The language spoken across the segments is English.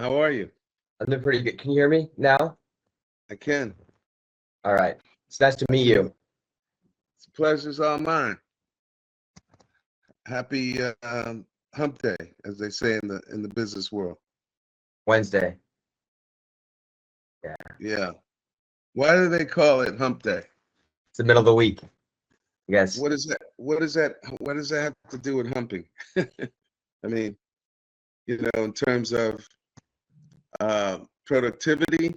How are you? I'm doing pretty good. Can you hear me now? I can. All right. It's nice to meet It's you. a pleasure's all mine. Happy hump day, as they say in the business world. Wednesday. Yeah. Yeah. Why do they call it hump day? It's the middle of the week, I guess. What is that? What is that? What does that have to do with humping? I mean, in terms of productivity,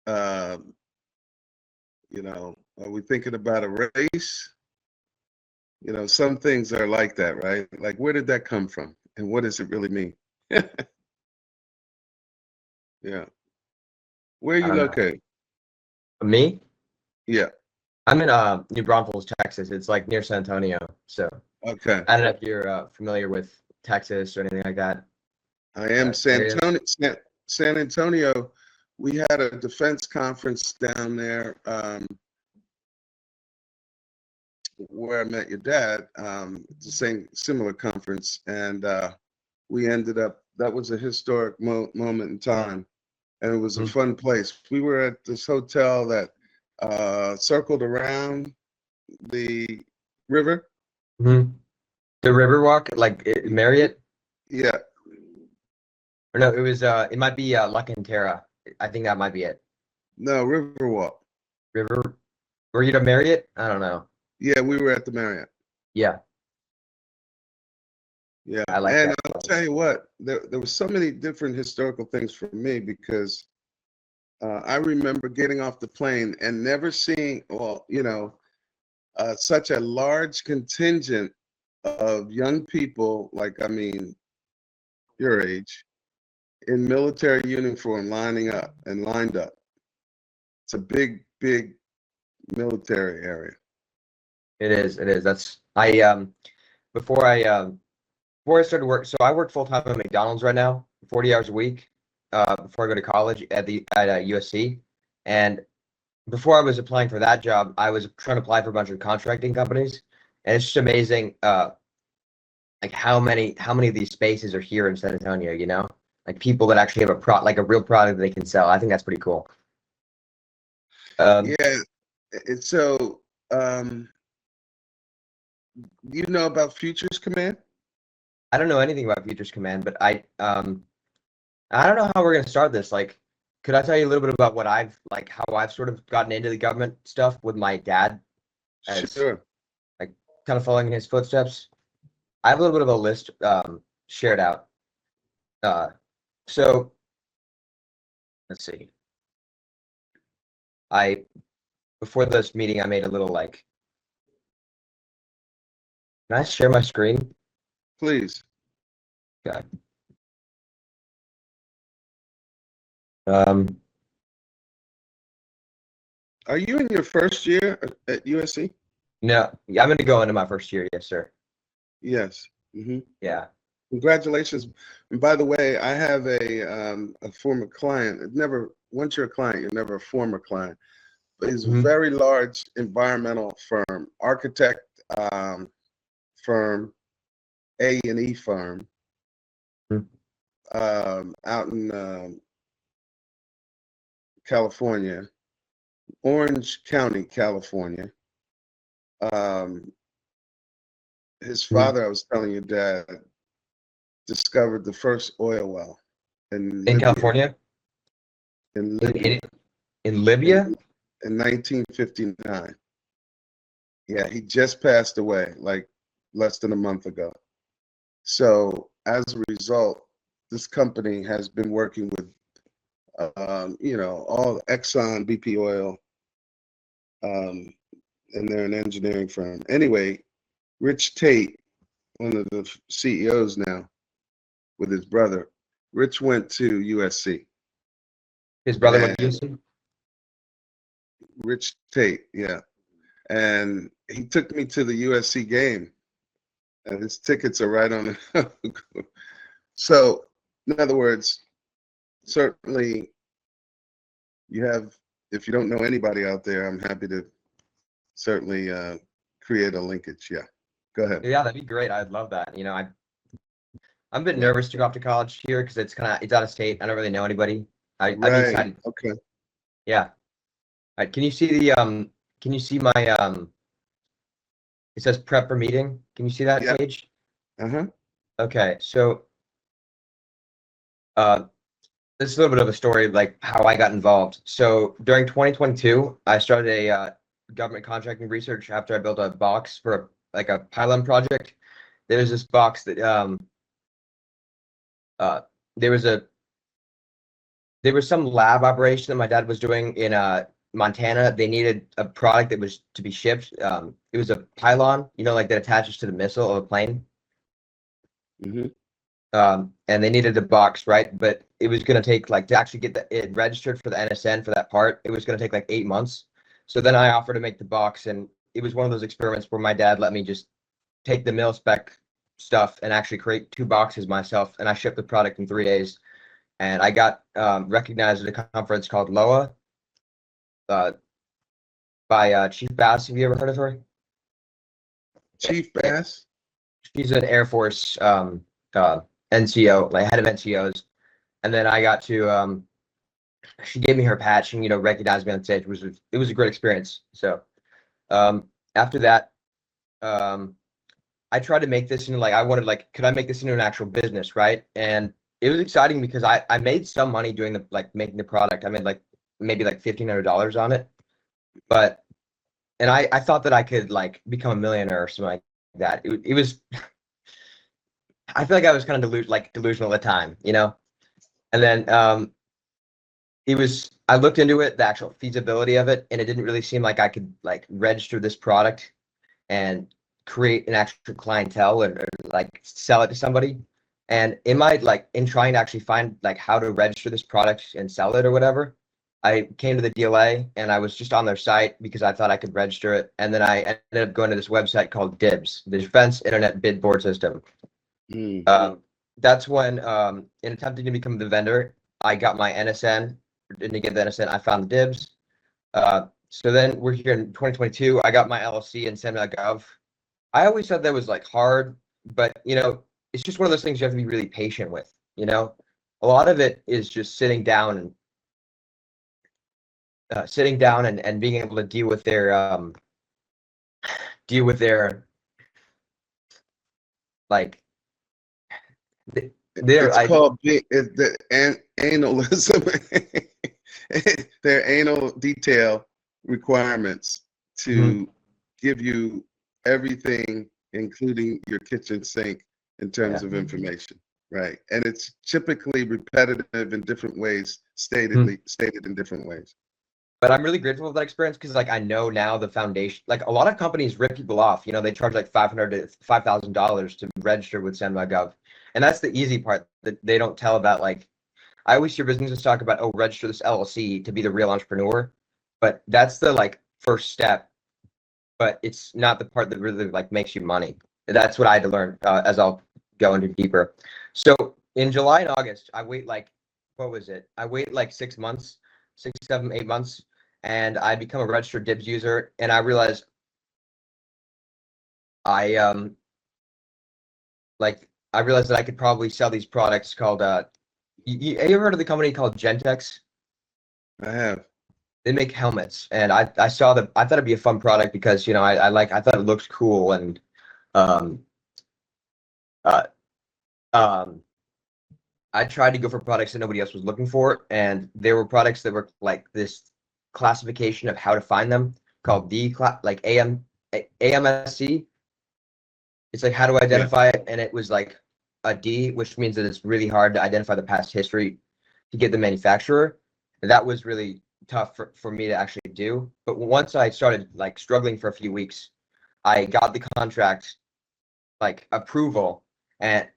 uh, are we thinking about a race? Some things are like that, right? Like, where did that come from? And what does it really mean? Yeah. Where are I you don't know. located? Me? Yeah. I'm in New Braunfels, Texas. It's like near San Antonio. So Okay. I don't know if you're familiar with Texas or anything like that I am areas. San Antonio. We had a defense conference down there where I met your dad. The same similar conference, and we ended up. That was a historic moment in time, and it was a Mhm. fun place. We were at this hotel that circled around the river. Mhm. The Riverwalk, like Marriott, Yeah. or no? It might be La Cantera. I think that might be it. No, Riverwalk. River. Were you to Marriott? I don't know. Yeah, we were at the Marriott. Yeah, Yeah, I like and that I'll tell place. you what, there were so many different historical things for me because I remember getting off the plane and never seeing, well, such a large contingent of young people, like, I mean, your age, in military uniform lining up and lined up. It's a big, big military area. It is. It is. That's before I before I started work. So I work full time at McDonald's right now, 40 hours a week. Before I go to college at USC, and before I was applying for that job, I was trying to apply for a bunch of contracting companies, and it's just amazing, like how many of these spaces are here in San Antonio. Like people that actually have like a real product that they can sell. I think that's pretty cool. Um, Yeah, so um, you know about Futures Command? I don't know anything about Futures Command, but I don't know how we're gonna start this. Like, could I tell you a little bit about how I've sort of gotten into the government stuff with my dad as Sure. like kind of following in his footsteps? I have a little bit of a list shared out. Uh, so let's see. I Before this meeting, I made a little like. Can I share my screen? Please. Okay. Um, Are you in your first year at USC? no, yeah, I'm gonna go into my first year. Yes, sir. Yes. Yeah. Congratulations. And by the way, I have a former client. Once you're a client, you're never a former client. But he's a Hmm. very large environmental firm, architect firm, A&E firm, out in California, Orange County, California. Um, his father, I was telling your dad, discovered the first oil well in In Libya, California, in in Libya, in, in in, Libya. in 1959. Yeah, he just passed away like less than a month ago. So as a result, this company has been working with, all Exxon, BP Oil, um, and they're an engineering firm. Anyway, Rich Tate, one of the CEOs now, with his brother, Rich went to USC, His brother went to and UC. Rich Tate, yeah, and he took me to the USC game, and his tickets are right on the. So, in other words, certainly you have. If you don't know anybody out there, I'm happy to certainly create a linkage. Yeah, go ahead. Yeah, that'd be great. I'd love that. I'm a bit nervous to go off to college here because it's out of state. I don't really know anybody. I'd be Right. excited. Okay. Yeah. All right. Can you see can you see my it says prep for meeting? Can you see that Yeah. page? Uh-huh. Okay. So uh this is a little bit of a story like how I got involved. So during 2022, I started a government contracting research after I built a box for like a pylon project. There's this box that uh there was a there was some lab operation that my dad was doing in Montana. They needed a product that was to be shipped. It was a pylon, you know, like that attaches to the missile of a plane. Mm-hmm. And they needed a box, right? But it was going to take like to actually get it registered for the NSN for that part. It was going to take like 8 months. So then I offered to make the box, and it was one of those experiments where my dad let me just take the mil spec stuff and actually create 2 boxes myself, and I shipped the product in 3 days. And I got recognized at a conference called LOA uh, by Chief Bass. Have you ever heard of her? Chief Bass? She's an Air Force NCO, like head of NCOs. And then I got to she gave me her patch and recognized me on stage. It was a great experience. So after that, I tried to make this into I wanted could I make this into an actual business, right? And it was exciting because I made some money doing making the product. I made maybe $1,500 on it, but and I thought that I could become a millionaire or something like that. It was I feel like I was kind of delusional at the time, And then I looked into it, the actual feasibility of it, and it didn't really seem like I could register this product and create an actual clientele or sell it to somebody. And in trying to actually find how to register this product and sell it or whatever, I came to the DLA and I was just on their site because I thought I could register it. And then I ended up going to this website called DIBS, the Defense Internet Bid Board System. That's when, in attempting to become the vendor, I got my NSN. Didn't get the NSN, I found the DIBS. So then we're here in 2022. I got my LLC in SAM.gov. I always thought that was hard, but it's just one of those things you have to be really patient with. A lot of it is just sitting down and being able to deal with their like it's called the analism. Their anal detail requirements to give you everything, including your kitchen sink, in terms of information, right? And it's typically repetitive in different ways, stated in different ways. But I'm really grateful for that experience because I know now the foundation, a lot of companies rip people off. They charge $500 to $5,000 to register with SAM.gov. And that's the easy part that they don't tell about. I always hear businesses talk about, oh, register this LLC to be the real entrepreneur. But that's the first step. But it's not the part that really makes you money. That's what I had to learn as I'll go into deeper. So in July and August, I wait what was it? I wait 6 months, 6, 7, 8 months, and I become a registered DIBS user, and I realize I realized that I could probably sell these products called you ever heard of the company called Gentex? I have. They make helmets, and I thought it'd be a fun product because I thought it looks cool, and uh, I tried to go for products that nobody else was looking for, and there were products that were this classification of how to find them called AMSC. It's how to identify it, and it was a D, which means that it's really hard to identify the past history to get the manufacturer. And that was really tough for me to actually do. But once I started struggling for a few weeks, I got the contract approval and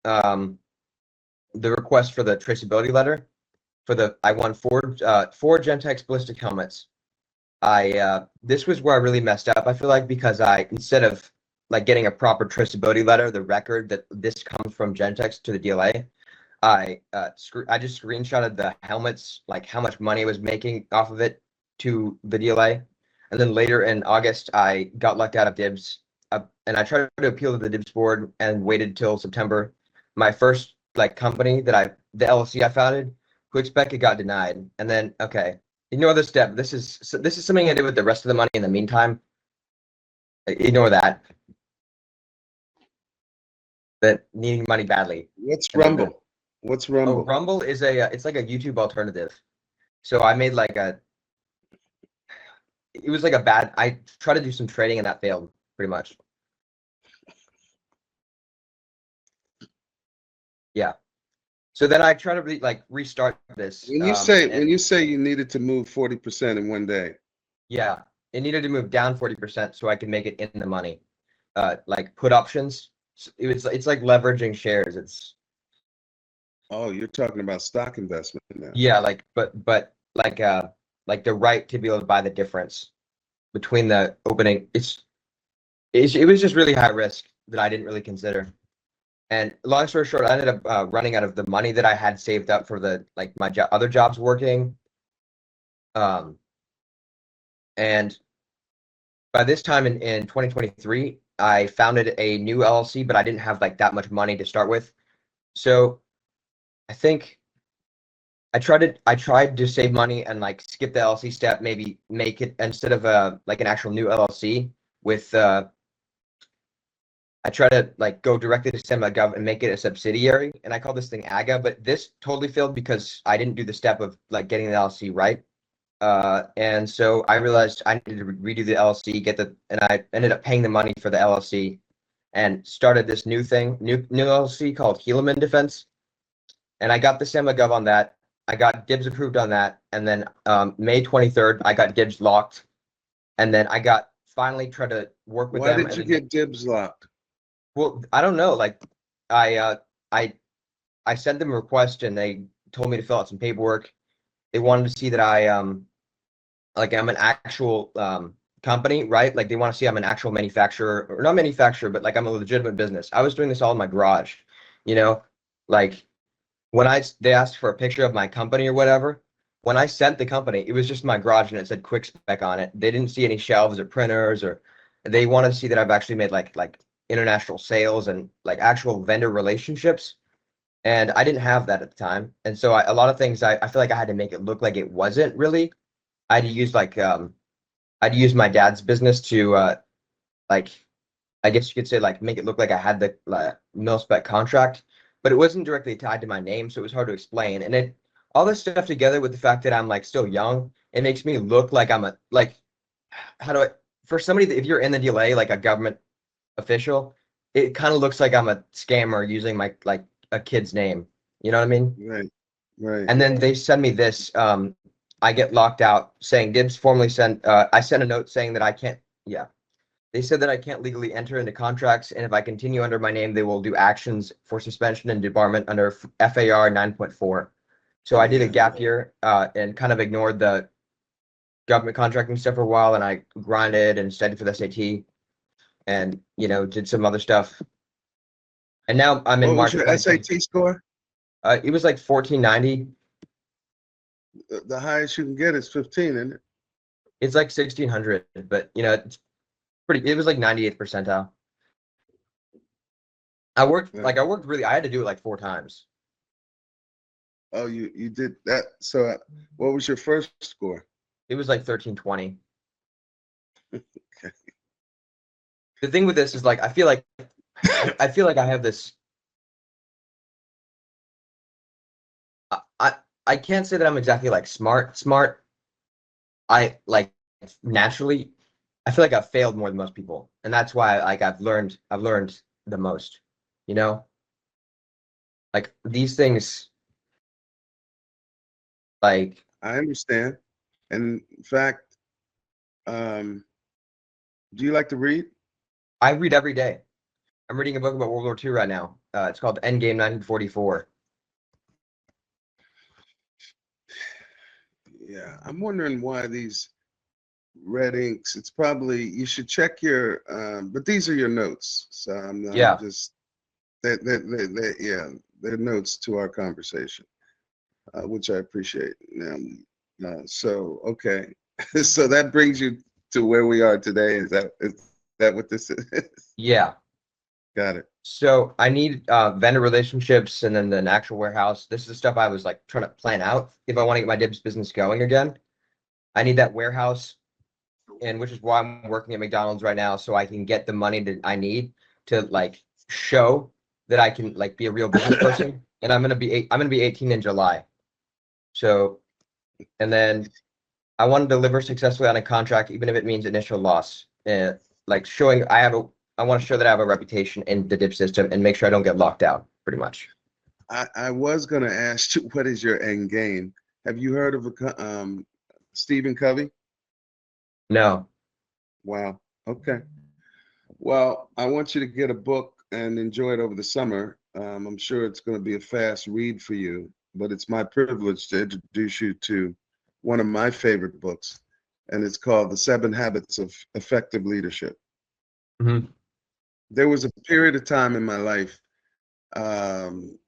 the request for the traceability letter I won four Gentex ballistic helmets. This was where I really messed up. I feel because instead of getting a proper traceability letter, the record that this comes from Gentex to the DLA, I just screenshotted the helmets, how much money I was making off of it to the DLA. And then later in August, I got locked out of DIBS, and I tried to appeal to the DIBS board and waited till September. my first like company that the LLC I founded, quick spec, it got denied. And then, okay, ignore this step. This is something I did with the rest of the money in the meantime. Ignore that. That needing money badly. What's And then Rumble? What's oh, Rumble? Rumble is it's like a YouTube alternative. So I made like it was like I tried to do some trading and that failed pretty much. Yeah. So then I try to restart this. When you say you needed to move 40% in one day. Yeah, it needed to move down 40% so I could make it in the money. Like put options. It's like leveraging shares. Oh, you're talking about stock investment now. Yeah, but like the right to be able to buy the difference between the opening. It was just really high risk that I didn't really consider. And long story short, I ended up running out of the money that I had saved up for my other jobs working. And by this time in 2023, I founded a new LLC, but I didn't have like that much money to start with. So I think I tried to save money and like skip the LLC step, maybe make it instead of like an actual new LLC with I try to like go directly to SEMA.gov and make it a subsidiary, and I call this thing AGA, but this totally failed because I didn't do the step of like getting the LLC right. And so I realized I needed to redo the LLC, and I ended up paying the money for the LLC and started this new LLC called Helaman Defense. And I got the SEMA.gov on that. I got DIBS approved on that. And then May 23rd, I got DIBS locked. And then I got finally tried to work with them. Why did you get DIBS locked? Well, I don't know. Like I I sent them a request and they told me to fill out some paperwork. They wanted to see that I'm an actual company, right? Like they want to see I'm an actual manufacturer, or not manufacturer, but like I'm a legitimate business. I was doing this all in my garage, you know, like when they asked for a picture of my company or whatever. When I sent the company, it was just my garage and it said quick spec on it. They didn't see any shelves or printers, or they wanted to see that I've actually made like international sales and like actual vendor relationships. And I didn't have that at the time. And so a lot of things I feel like I had to make it look like it wasn't really. I'd use I'd use my dad's business to like I guess you could say like make it look like I had the mil spec contract, but it wasn't directly tied to my name, so it was hard to explain. And it all this stuff together with the fact that I'm like still young, it makes me look like I'm a like how do I for somebody that if you're in the DLA like a government official, it kind of looks like I'm a scammer using my like a kid's name. You know what I mean? Right, right. And then they send me this. I get locked out saying DIBS formally sent. I sent a note saying that I can't. Yeah, they said that I can't legally enter into contracts, and if I continue under my name, they will do actions for suspension and debarment under FAR 9.4. So I did a gap year and kind of ignored the government contracting stuff for a while, and I grinded and studied for the SAT, and did some other stuff. And now I'm in March. What was your SAT score? It was like 1490. The highest you can get is 15, isn't it? It's like 1600, but it's pretty. It was like 98th percentile. I worked really. I had to do it like 4 times. Oh, you did that. So, what was your first score? It was like 1320. Okay. The thing with this is like I feel like I have this. I can't say that I'm exactly like smart. I like naturally. I feel like I've failed more than most people, and that's why like I've learned the most. Like these things. Like I understand, and in fact, do you like to read? I read every day. I'm reading a book about World War II right now. It's called Endgame 1944. Yeah, I'm wondering why these red inks. It's probably you should check your. But these are your notes, so I'm just yeah, they're notes to our conversation, which I appreciate. So okay, so that brings you to where we are today. Is that what this is? Yeah. Got it. So I need vendor relationships and then an actual warehouse. This is the stuff I was like trying to plan out if I want to get my dibs business going again. I need that warehouse, and which is why I'm working at McDonald's right now, so I can get the money that I need to like show that I can like be a real business person. And I'm gonna be 18 in July. So, and then I want to deliver successfully on a contract, even if it means initial loss. And like showing I want to show that I have a reputation in the dip system and make sure I don't get locked out, pretty much. I was going to ask you, what is your end game? Have you heard of Stephen Covey? No. Wow. Okay. Well, I want you to get a book and enjoy it over the summer. I'm sure it's going to be a fast read for you, but it's my privilege to introduce you to one of my favorite books, and it's called The 7 Habits of Effective Leadership. Hmm. There was a period of time in my life, um,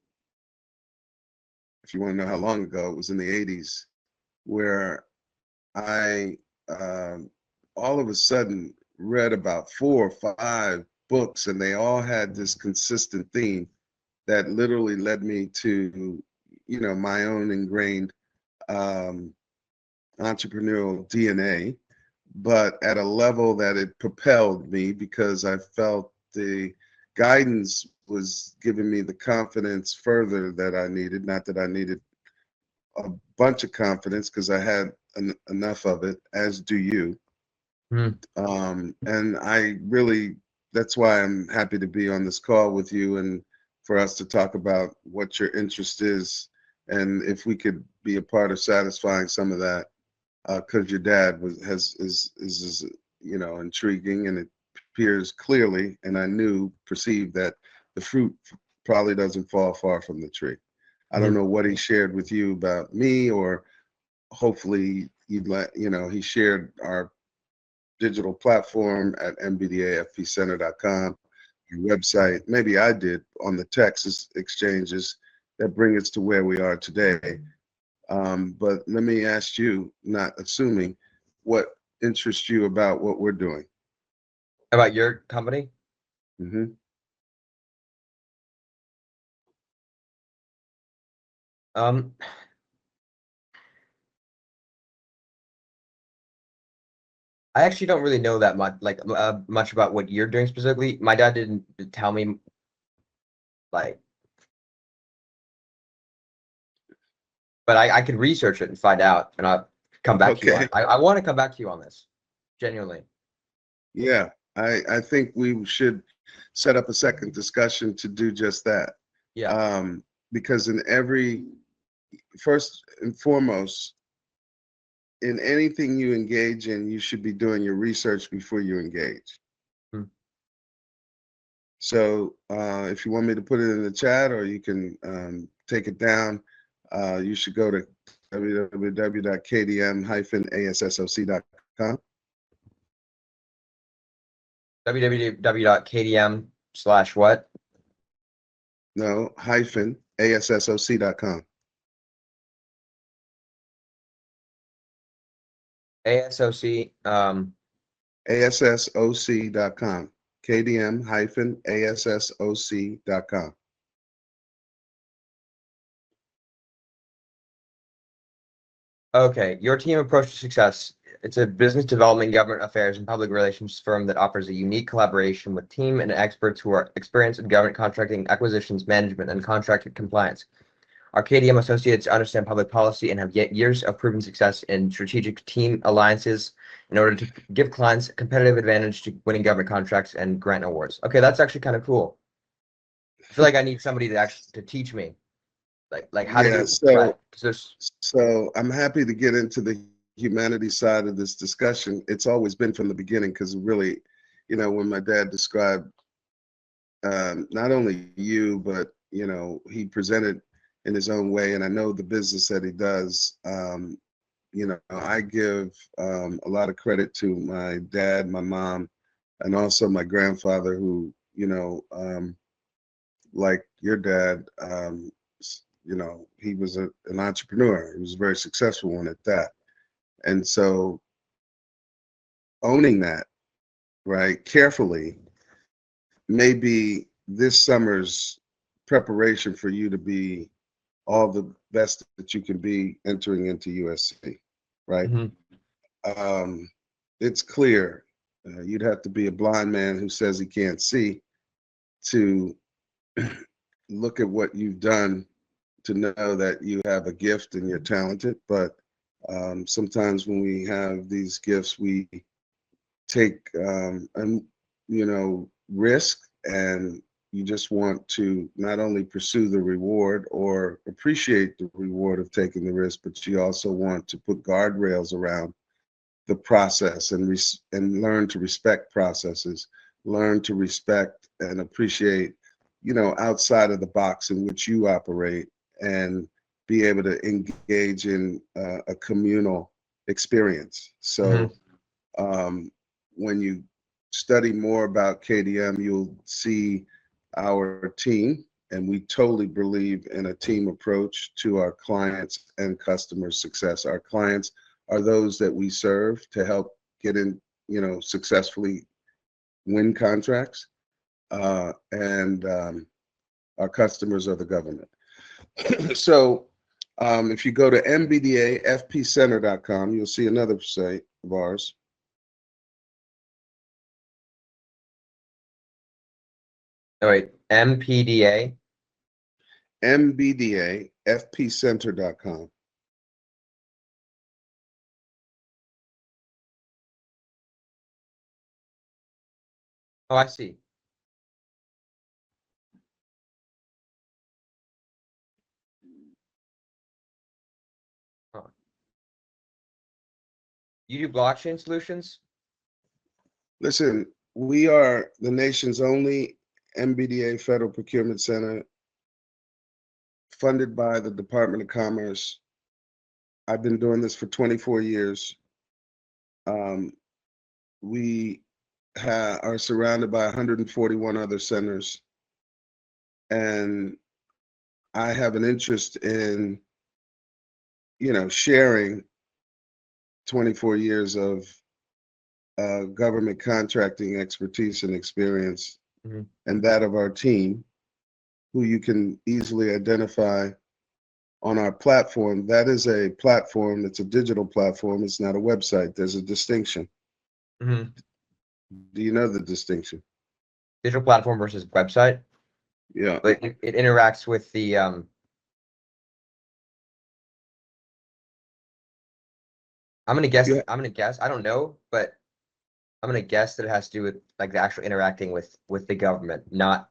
if you want to know how long ago, it was in the 80s, where I all of a sudden read about 4 or 5 books, and they all had this consistent theme that literally led me to, my own ingrained um, entrepreneurial DNA, but at a level that it propelled me because I felt the guidance was giving me the confidence further that I needed. Not that I needed a bunch of confidence, because I had enough of it, as do you. Hmm. And I really, that's why I'm happy to be on this call with you and for us to talk about what your interest is and if we could be a part of satisfying some of that, because your dad is intriguing, and it appears clearly, and I perceived that the fruit probably doesn't fall far from the tree. I don't Hmm. know what he shared with you about me, or hopefully he shared our digital platform at mbdafpcenter.com, your website. Maybe I did on the Texas exchanges that bring us to where we are today. But let me ask you, not assuming, what interests you about what we're doing? About your company? Hmm. Um, I actually don't really know that much, like much about what you're doing specifically. My dad didn't tell me, like, but I could research it and find out, and I'll come back to you on Okay. it. I want to come back to you on this, genuinely. Yeah, I think we should set up a second discussion to do just that. Yeah. Um, because first and foremost, in anything you engage in, you should be doing your research before you engage. Hmm. So if you want me to put it in the chat, or you can take it down, you should go to www.kdm-asssoc.com. www.kdm/what? No, -asssoc.com. ASOC. ASSOC.com. KDM-ASSOC.com. Okay, your team approach to success. It's a business development, government affairs, and public relations firm that offers a unique collaboration with team and experts who are experienced in government contracting, acquisitions, management, and contract compliance. Our KDM associates understand public policy and have yet years of proven success in strategic team alliances in order to give clients a competitive advantage to winning government contracts and grant awards. Okay, that's actually kind of cool. I feel like I need somebody to teach me, like how to Yeah, do right. Because there's so I'm happy to get into the humanities side of this discussion. It's always been from the beginning, because really, when my dad described not only you, but he presented in his own way, and I know the business that he does. I give a lot of credit to my dad, my mom, and also my grandfather, who, like your dad, he was an entrepreneur. He was a very successful one at that. And so owning that, right, carefully, may be this summer's preparation for you to be all the best that you can be entering into USC, right? Hmm. It's clear. You'd have to be a blind man who says he can't see to look at what you've done to know that you have a gift and you're talented. But sometimes when we have these gifts, we take and risk, and you just want to not only pursue the reward or appreciate the reward of taking the risk, but you also want to put guardrails around the process and learn to respect processes, learn to respect and appreciate, outside of the box in which you operate, and be able to engage in a communal experience. Hmm. So when you study more about KDM, you'll see our team, and we totally believe in a team approach to our clients and customer success. Our clients are those that we serve to help get in, successfully win contracts, and our customers are the government. So if you go to mbdafpcenter.com, you'll see another site of ours. Oh, wait, MPDA. mbdafpcenter.com. Oh, I see. Huh. You do blockchain solutions? Listen, we are the nation's only MBDA Federal Procurement Center funded by the Department of Commerce. I've been doing this for 24 years. We are surrounded by 141 other centers, and I have an interest in, sharing 24 years of government contracting expertise and experience, Hmm. and that of our team, who you can easily identify on our platform. That is a platform, it's a digital platform, it's not a website. There's a distinction. Hmm. Do you know the distinction? Digital platform versus website. Yeah. But it interacts with the I'm gonna guess. Yeah. I'm gonna guess. I don't know, but I'm gonna guess that it has to do with like the actual interacting with the government, not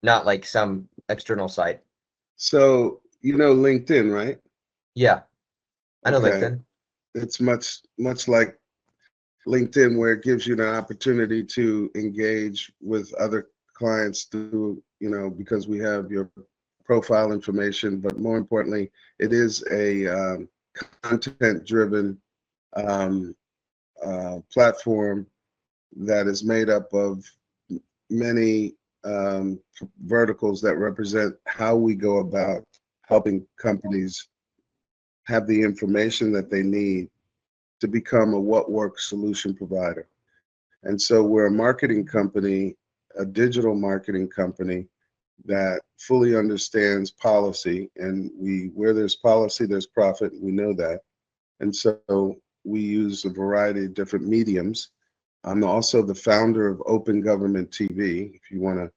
like some external site. So, LinkedIn, right? Yeah, I know Okay. LinkedIn. It's much like LinkedIn, where it gives you an opportunity to engage with other clients through, because we have your profile information, but more importantly, it is a content-driven um, platform that is made up of many verticals that represent how we go about helping companies have the information that they need to become a what works solution provider. And so we're a marketing company, a digital marketing company that fully understands policy. And where there's policy, there's profit. We know that. And so we use a variety of different mediums. I'm also the founder of Open Government TV. If you want to,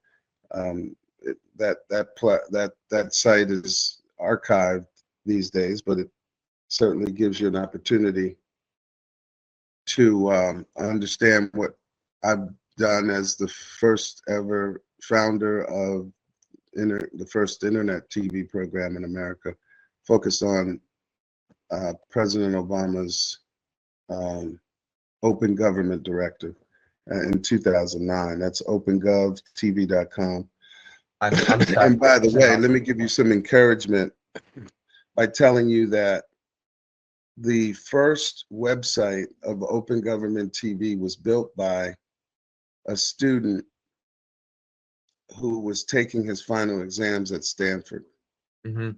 that site is archived these days, but it certainly gives you an opportunity to understand what I've done as the first ever founder of the first internet TV program in America, focused on President Obama's um, Open Government Directive in 2009. That's opengovtv.com. I'm And sad. by the That's way, let awesome. me give you some encouragement by telling you that the first website of Open Government TV was built by a student who was taking his final exams at Stanford. Hmm.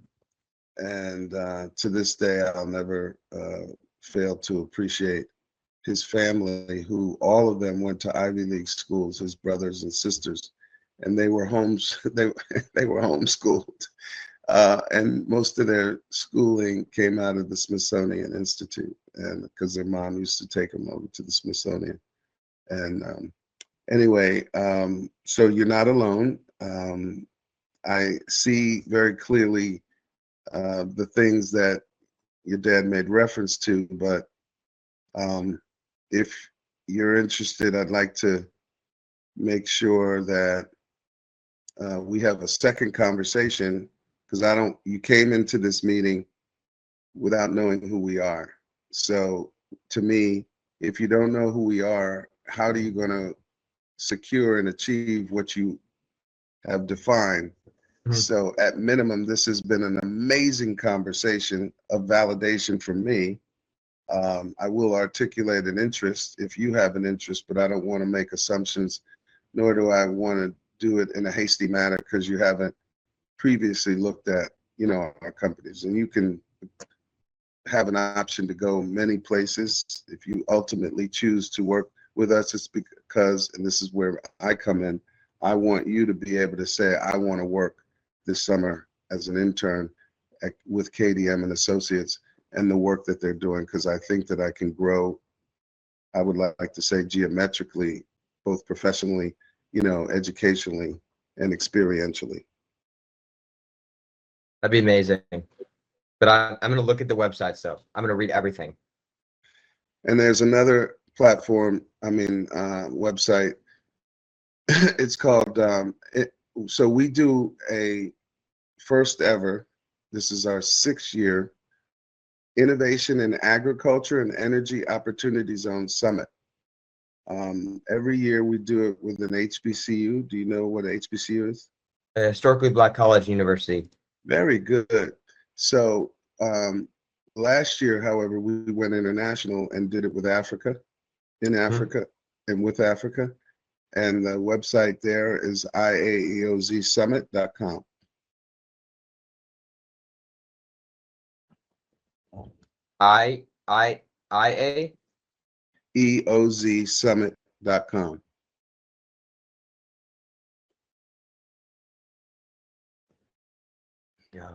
And to this day, I'll never fail to appreciate his family, who all of them went to Ivy League schools, his brothers and sisters. and they were they were homeschooled, and most of their schooling came out of the Smithsonian Institute, and because their mom used to take them over to the Smithsonian. And anyway, so you're not alone. I see very clearly the things that your dad made reference to, but if you're interested, I'd like to make sure that we have a second conversation, because you came into this meeting without knowing who we are. So to me, if you don't know who we are, how are you going to secure and achieve what you have defined? Mhm. So at minimum, this has been an amazing conversation of validation for me. I will articulate an interest if you have an interest, but I don't want to make assumptions, nor do I want to do it in a hasty manner because you haven't previously looked at, our companies. And you can have an option to go many places. If you ultimately choose to work with us, it's because, and this is where I come in, I want you to be able to say, I want to work this summer as an intern with KDM and Associates and the work that they're doing, because I think that I can grow, I would like to say geometrically, both professionally, educationally, and experientially. That'd be amazing. But I'm going to look at the website stuff. I'm going to read everything. And there's another platform, website. It's called, so we do a first ever, this is our 6th year, Innovation in Agriculture and Energy Opportunity Zone Summit. Every year we do it with an HBCU. Do you know what HBCU is? Historically Black College University. Very good. So last year, however, we went international and did it with Africa, in Africa, and with Africa. And the website there is iaeozsummit.com. IA? eozsummit.com. Yeah.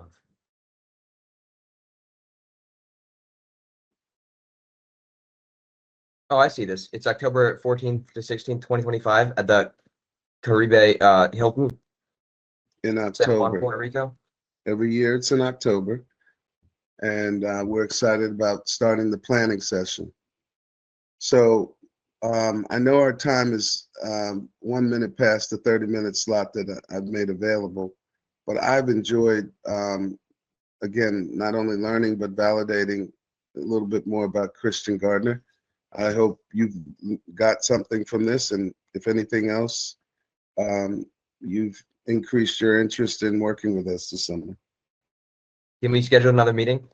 Oh, I see this. It's October 14th to 16th, 2025 at the Caribe Hilton, In San Juan, October. Puerto Rico. Every year it's in October. And we're excited about starting the planning session. So I know our time is 1 minute past the 30-minute slot that I've made available, but I've enjoyed, again, not only learning, but validating a little bit more about Christian Gardner. I hope you've got something from this, and if anything else, you've increased your interest in working with us this summer. Can we schedule another meeting?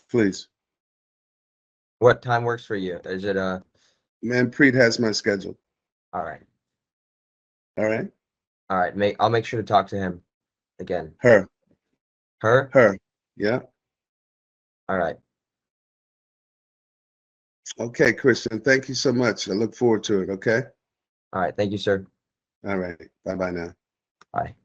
Please. What time works for you? Is it Manpreet has my schedule. all right. All right. All right. I'll make sure to talk to him again. Her. Her? Yeah. All right. Okay, Christian. Thank you so much. I look forward to it. Okay. All right. Thank you, sir. All right. Bye-bye now. Bye.